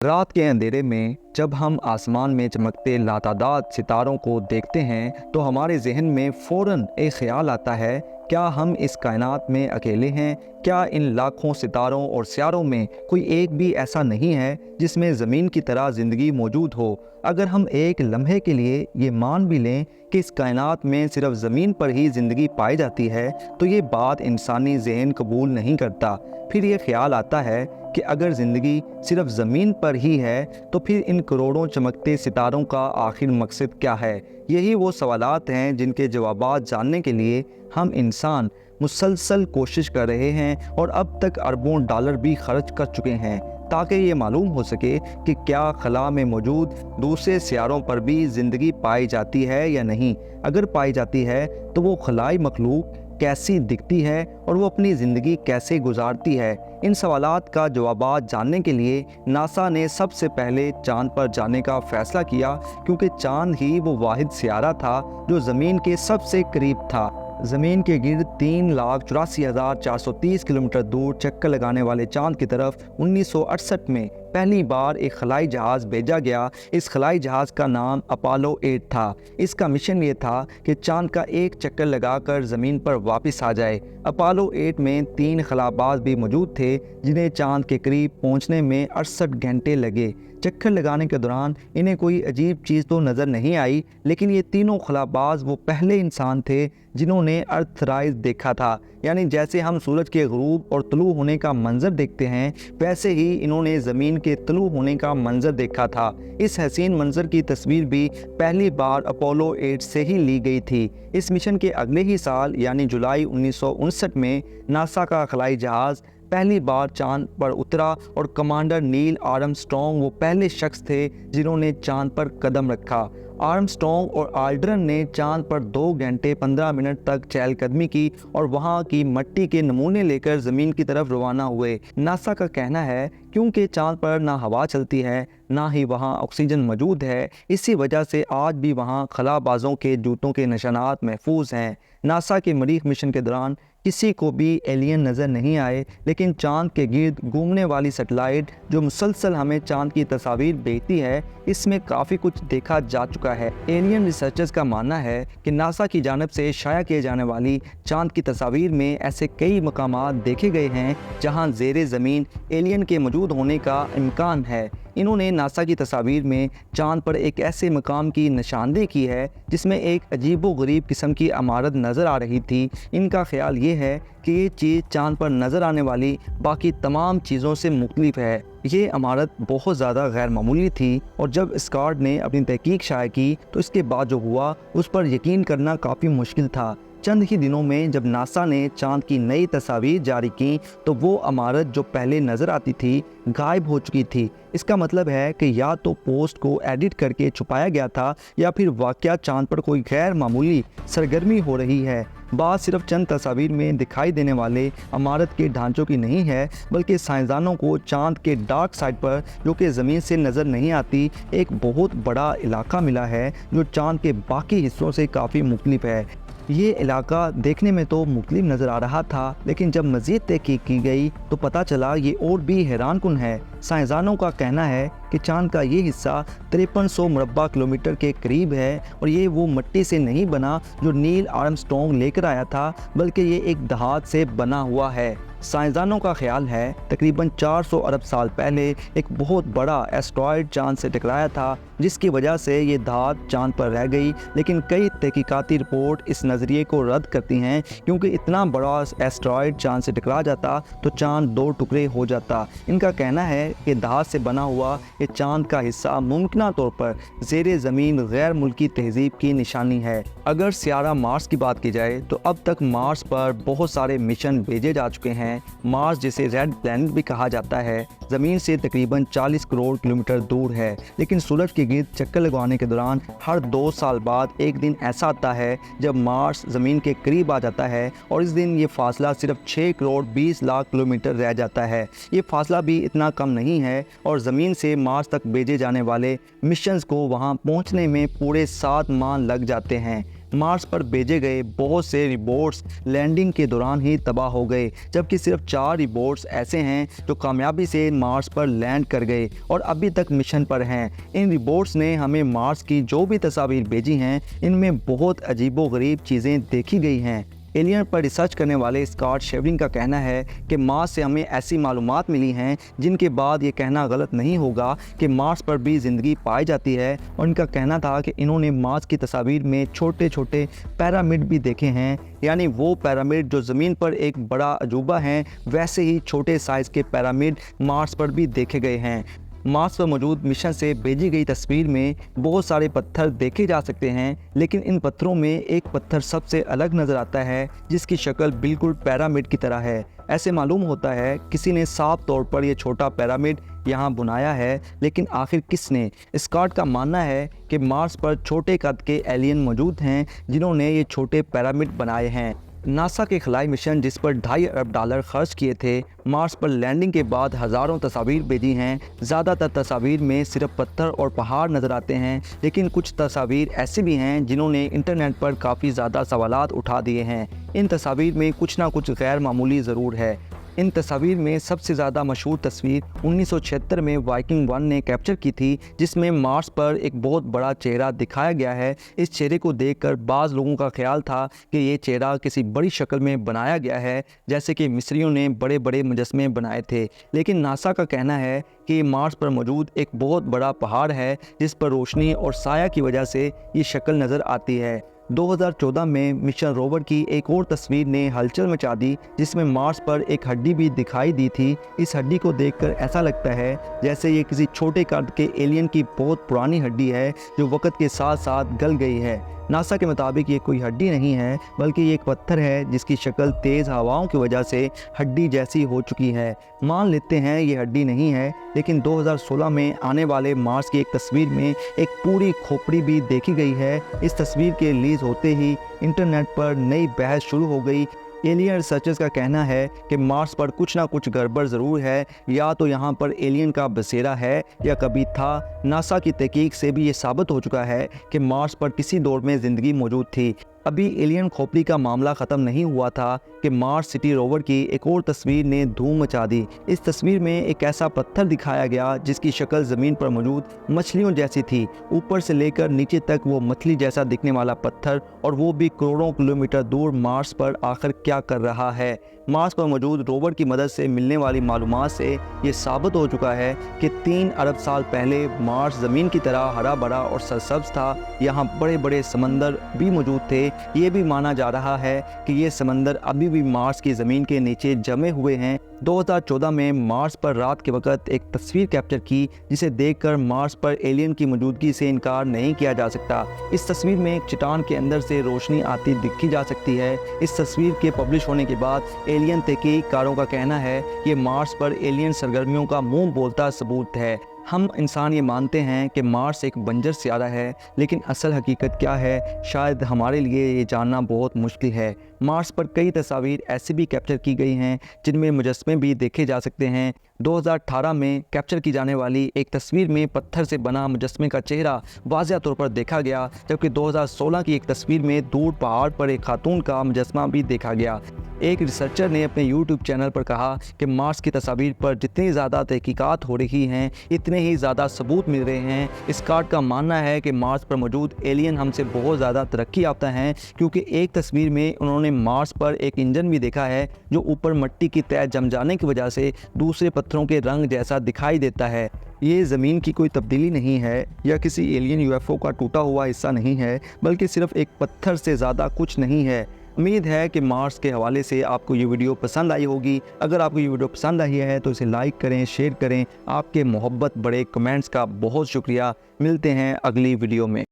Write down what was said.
رات کے اندھیرے میں جب ہم آسمان میں چمکتے لاتعداد ستاروں کو دیکھتے ہیں تو ہمارے ذہن میں فوراً ایک خیال آتا ہے، کیا ہم اس کائنات میں اکیلے ہیں؟ کیا ان لاکھوں ستاروں اور سیاروں میں کوئی ایک بھی ایسا نہیں ہے جس میں زمین کی طرح زندگی موجود ہو؟ اگر ہم ایک لمحے کے لیے یہ مان بھی لیں کہ اس کائنات میں صرف زمین پر ہی زندگی پائی جاتی ہے تو یہ بات انسانی ذہن قبول نہیں کرتا۔ پھر یہ خیال آتا ہے کہ اگر زندگی صرف زمین پر ہی ہے تو پھر ان کروڑوں چمکتے ستاروں کا آخر مقصد کیا ہے؟ یہی وہ سوالات ہیں جن کے جوابات جاننے کے لیے ہم انسان مسلسل کوشش کر رہے ہیں اور اب تک اربوں ڈالر بھی خرچ کر چکے ہیں تاکہ یہ معلوم ہو سکے کہ کیا خلا میں موجود دوسرے سیاروں پر بھی زندگی پائی جاتی ہے یا نہیں۔ اگر پائی جاتی ہے تو وہ خلائی مخلوق کیسی دکھتی ہے اور وہ اپنی زندگی کیسے گزارتی ہے؟ ان سوالات کا جوابات جاننے کے لیے ناسا نے سب سے پہلے چاند پر جانے کا فیصلہ کیا، کیونکہ چاند ہی وہ واحد سیارہ تھا جو زمین کے سب سے قریب تھا۔ زمین کے گرد 3,84,430 کلومیٹر دور چکر لگانے والے چاند کی طرف 1968 میں پہلی بار ایک خلائی جہاز بھیجا گیا۔ اس خلائی جہاز کا نام اپولو 8 تھا۔ اس کا مشن یہ تھا کہ چاند کا ایک چکر لگا کر زمین پر واپس آ جائے۔ اپولو 8 میں 3 خلاباز بھی موجود تھے جنہیں چاند کے قریب پہنچنے میں 68 گھنٹے لگے۔ چکر لگانے کے دوران انہیں کوئی عجیب چیز تو نظر نہیں آئی، لیکن یہ تینوں خلاباز وہ پہلے انسان تھے جنہوں نے ارتھ رائز دیکھا تھا، یعنی جیسے ہم سورج کے غروب اور طلوع ہونے کا منظر دیکھتے ہیں ویسے ہی انہوں نے زمین کے طلوع ہونے کا منظر دیکھا تھا۔ اس حسین منظر کی تصویر بھی پہلی بار اپولو 8 سے ہی لی گئی تھی۔ اس مشن کے اگلے ہی سال یعنی جولائی 1959 میں ناسا کا خلائی جہاز پہلی بار چاند پر اترا اور کمانڈر نیل آرمسٹرانگ وہ پہلے شخص تھے جنہوں نے چاند پر قدم رکھا۔ آرمسٹرانگ اور آلڈرن نے چاند پر 2 گھنٹے 15 منٹ تک چہل قدمی کی اور وہاں کی مٹی کے نمونے لے کر زمین کی طرف روانہ ہوئے۔ ناسا کا کہنا ہے کیونکہ چاند پر نہ ہوا چلتی ہے نہ ہی وہاں آکسیجن موجود ہے، اسی وجہ سے آج بھی وہاں خلابازوں کے جوتوں کے نشانات محفوظ ہیں۔ ناسا کے مریخ مشن کے دوران کسی کو بھی ایلین نظر نہیں آئے، لیکن چاند کے گرد گھومنے والی سیٹلائٹ جو مسلسل ہمیں چاند کی تصاویر بھیجتی ہے، اس میں کافی کچھ دیکھا جا چکا ہے۔ ایلین ریسرچرز کا ماننا ہے کہ ناسا کی جانب سے شائع کیے جانے والی چاند کی تصاویر میں ایسے کئی مقامات دیکھے گئے ہیں جہاں زیر زمین ایلین کے موجود ہونے کا امکان ہے۔ انہوں نے ناسا کی تصاویر میں چاند پر ایک ایسے مقام کی نشاندہی کی ہے جس میں ایک عجیب و غریب قسم کی عمارت نظر آ رہی تھی۔ ان کا خیال یہ ہے کہ یہ چیز چاند پر نظر آنے والی باقی تمام چیزوں سے مختلف ہے۔ یہ عمارت بہت زیادہ غیر معمولی تھی اور جب اسکاٹ نے اپنی تحقیق شائع کی تو اس کے بعد جو ہوا اس پر یقین کرنا کافی مشکل تھا۔ چند ہی دنوں میں جب ناسا نے چاند کی نئی تصاویر جاری کیں تو وہ عمارت جو پہلے نظر آتی تھی غائب ہو چکی تھی۔ اس کا مطلب ہے کہ یا تو پوسٹ کو ایڈٹ کر کے چھپایا گیا تھا یا پھر واقعہ چاند پر کوئی غیر معمولی سرگرمی ہو رہی ہے۔ بات صرف چند تصاویر میں دکھائی دینے والے عمارت کے ڈھانچوں کی نہیں ہے، بلکہ سائنسدانوں کو چاند کے ڈارک سائڈ پر جو کہ زمین سے نظر نہیں آتی ایک بہت بڑا علاقہ ملا ہے جو چاند کے باقی حصوں سے کافی مختلف ہے۔ یہ علاقہ دیکھنے میں تو مختلف نظر آ رہا تھا، لیکن جب مزید تحقیق کی گئی تو پتہ چلا یہ اور بھی حیران کن ہے۔ سائنسدانوں کا کہنا ہے کہ چاند کا یہ حصہ 5300 مربع کلومیٹر کے قریب ہے اور یہ وہ مٹی سے نہیں بنا جو نیل آرمسٹرانگ لے کر آیا تھا، بلکہ یہ ایک دھات سے بنا ہوا ہے۔ سائنسدانوں کا خیال ہے تقریباً 400 ارب سال پہلے ایک بہت بڑا ایسٹرائڈ چاند سے ٹکرایا تھا جس کی وجہ سے یہ دھات چاند پر رہ گئی، لیکن کئی تحقیقاتی رپورٹ اس نظریے کو رد کرتی ہیں کیونکہ اتنا بڑا ایسٹرائڈ چاند سے ٹکرا جاتا تو چاند 2 ٹکڑے ہو جاتا۔ ان کا کہنا ہے کہ دھات سے بنا ہوا یہ چاند کا حصہ ممکنہ طور پر زیر زمین غیر ملکی تہذیب کی نشانی ہے۔ اگر سیارہ مارس کی بات کی جائے تو اب تک مارس پر بہت سارے مشن بھیجے جا چکے ہیں۔ مارس جسے ریڈ پلینٹ بھی کہا جاتا ہے زمین سے تقریباً 40 کروڑ کلومیٹر دور ہے، لیکن سورج کے گرد چکر لگوانے کے دوران ہر 2 سال بعد ایک دن ایسا آتا ہے جب مارس زمین کے قریب آ جاتا ہے اور اس دن یہ فاصلہ صرف 6 کروڑ 20 لاکھ کلومیٹر رہ جاتا ہے۔ یہ فاصلہ بھی اتنا کم نہیں ہے اور زمین سے مارس تک بھیجے جانے والے مشنز کو وہاں پہنچنے میں پورے 7 ماہ لگ جاتے ہیں۔ मार्स पर भेजे गए बहुत से रिपोर्ट्स लैंडिंग के दौरान ही तबाह हो गए, जबकि सिर्फ 4 रिपोर्ट्स ऐसे हैं जो कामयाबी से मार्स पर लैंड कर गए और अभी तक मिशन पर हैं। इन रिपोर्ट्स ने हमें मार्स की जो भी तस्वीर भेजी हैं, इनमें बहुत अजीबोगरीब चीज़ें देखी गई हैं। एलियन पर रिसर्च करने वाले स्कॉट शेवरिंग का कहना है कि मार्स से हमें ऐसी मालूमात मिली हैं जिनके बाद ये कहना गलत नहीं होगा कि मार्स पर भी ज़िंदगी पाई जाती है। और इनका कहना था कि इन्होंने मार्स की तस्वीर में छोटे छोटे पिरामिड भी देखे हैं, यानी वो पिरामिड जो ज़मीन पर एक बड़ा अजूबा हैं, वैसे ही छोटे साइज़ के पिरामिड मार्स पर भी देखे गए हैं। मार्स पर मौजूद मिशन से भेजी गई तस्वीर में बहुत सारे पत्थर देखे जा सकते हैं, लेकिन इन पत्थरों में एक पत्थर सबसे अलग नज़र आता है जिसकी शक्ल बिल्कुल पिरामिड की तरह है। ऐसे मालूम होता है किसी ने साफ तौर पर यह छोटा पिरामिड यहाँ बनाया है, लेकिन आखिर किसने? स्कॉट का मानना है कि मार्स पर छोटे कद के एलियन मौजूद हैं जिन्होंने ये छोटे पिरामिड बनाए हैं। नासा के खलाई मिशन जिस पर $2.5 अरब खर्च किए थे, मार्स पर लैंडिंग के बाद हज़ारों तस्वीर भेजी हैं। ज़्यादातर तस्वीर में सिर्फ पत्थर और पहाड़ नज़र आते हैं, लेकिन कुछ तस्वीर ऐसी भी हैं जिन्होंने इंटरनेट पर काफ़ी ज़्यादा सवालात उठा दिए हैं। इन तस्वीर में कुछ ना कुछ गैर मामूली ज़रूर है। इन तस्वीर में सबसे ज़्यादा मशहूर तस्वीर 1976 में वाइकिंग 1 ने कैप्चर की थी, जिसमें मार्स पर एक बहुत बड़ा चेहरा दिखाया गया है। इस चेहरे को देखकर बाज़ लोगों का ख्याल था कि ये चेहरा किसी बड़ी शक्ल में बनाया गया है, जैसे कि मिस्रियों ने बड़े बड़े मुजस्मे बनाए थे। लेकिन नासा का कहना है कि मार्स पर मौजूद एक बहुत बड़ा पहाड़ है जिस पर रोशनी और साया की वजह से ये शक्ल नज़र आती है। 2014 में मिशन रोवर की एक और तस्वीर ने हलचल मचा दी, जिसमें मार्स पर एक हड्डी भी दिखाई दी थी। इस हड्डी को देखकर ऐसा लगता है जैसे ये किसी छोटे कद के एलियन की बहुत पुरानी हड्डी है जो वक्त के साथ साथ गल गई है। नासा के मुताबिक ये कोई हड्डी नहीं है, बल्कि ये एक पत्थर है जिसकी शक्ल तेज़ हवाओं की वजह से हड्डी जैसी हो चुकी है। मान लेते हैं ये हड्डी नहीं है, लेकिन 2016 में आने वाले मार्स की एक तस्वीर में एक पूरी खोपड़ी भी देखी गई है। इस तस्वीर के रिलीज़ होते ही इंटरनेट पर नई बहस शुरू हो गई। एलियन रिसर्चर्स का कहना है कि मार्स पर कुछ ना कुछ गड़बड़ ज़रूर है, या तो यहाँ पर एलियन का बसेरा है या कभी था। नासा की तहकीक से भी ये साबित हो चुका है कि मार्स पर किसी दौर में ज़िंदगी मौजूद थी। अभी एलियन खोपड़ी का मामला ख़त्म नहीं हुआ था कि मार्स सिटी रोवर की एक और तस्वीर ने धूम मचा दी। इस तस्वीर में एक ऐसा पत्थर दिखाया गया जिसकी शक्ल ज़मीन पर मौजूद मछलियों जैसी थी। ऊपर से लेकर नीचे तक वो मछली जैसा दिखने वाला पत्थर, और वो भी करोड़ों किलोमीटर दूर मार्स पर आखिर क्या कर रहा है। मार्स पर मौजूद रोवर की मदद से मिलने वाली मालूमात से ये साबित हो चुका है कि 3 अरब साल पहले मार्स ज़मीन की तरह हरा भरा और सरसब्ज था। यहाँ बड़े बड़े समंदर भी मौजूद थे। ये भी माना जा रहा है कि ये समंदर अभी भी मार्स की ज़मीन के नीचे जमे हुए हैं। 2014 में मार्स पर रात के वक्त एक तस्वीर कैप्चर की, जिसे देखकर मार्स पर एलियन की मौजूदगी से इनकार नहीं किया जा सकता। इस तस्वीर में एक चट्टान के अंदर से रोशनी आती दिखी जा सकती है। इस तस्वीर के पब्लिश होने के बाद एलियन तहकीकारों का कहना है कि मार्स पर एलियन सरगर्मियों का मुंह बोलता सबूत है। हम इंसान ये मानते हैं कि मार्स एक बंजर सियारा है, लेकिन असल हकीकत क्या है शायद हमारे लिए ये जानना बहुत मुश्किल है। मार्स पर कई तस्वीर ऐसी भी कैप्चर की गई हैं जिनमें मुजस्मे भी देखे जा सकते हैं। 2018 में कैप्चर की जाने वाली एक तस्वीर में पत्थर से बना मुजस्मे का चेहरा वाज़िह तौर पर देखा गया, जबकि 2016 की एक तस्वीर में दूर पहाड़ पर एक खातून का मुजस्मा भी देखा गया। एक रिसर्चर ने अपने YouTube चैनल पर कहा कि मार्स की तस्वीर पर जितनी ज़्यादा तहकीकात हो रही हैं, इतने ही ज़्यादा सबूत मिल रहे हैं। स्कॉट का मानना है कि मार्स पर मौजूद एलियन हमसे बहुत ज़्यादा तरक्की याफ्ता हैं, क्योंकि एक तस्वीर में उन्होंने मार्स पर एक इंजन भी देखा है जो ऊपर मिट्टी की तह जम जाने की वजह से दूसरे पत्थरों के रंग जैसा दिखाई देता है। ये ज़मीन की कोई तब्दीली नहीं है या किसी एलियन UFO का टूटा हुआ हिस्सा नहीं है, बल्कि सिर्फ एक पत्थर से ज़्यादा कुछ नहीं है। उम्मीद है कि मार्स के हवाले से आपको ये वीडियो पसंद आई होगी। अगर आपको ये वीडियो पसंद आई है तो इसे लाइक करें, शेयर करें। आपके मोहब्बत बड़े कमेंट्स का बहुत शुक्रिया। मिलते हैं अगली वीडियो में।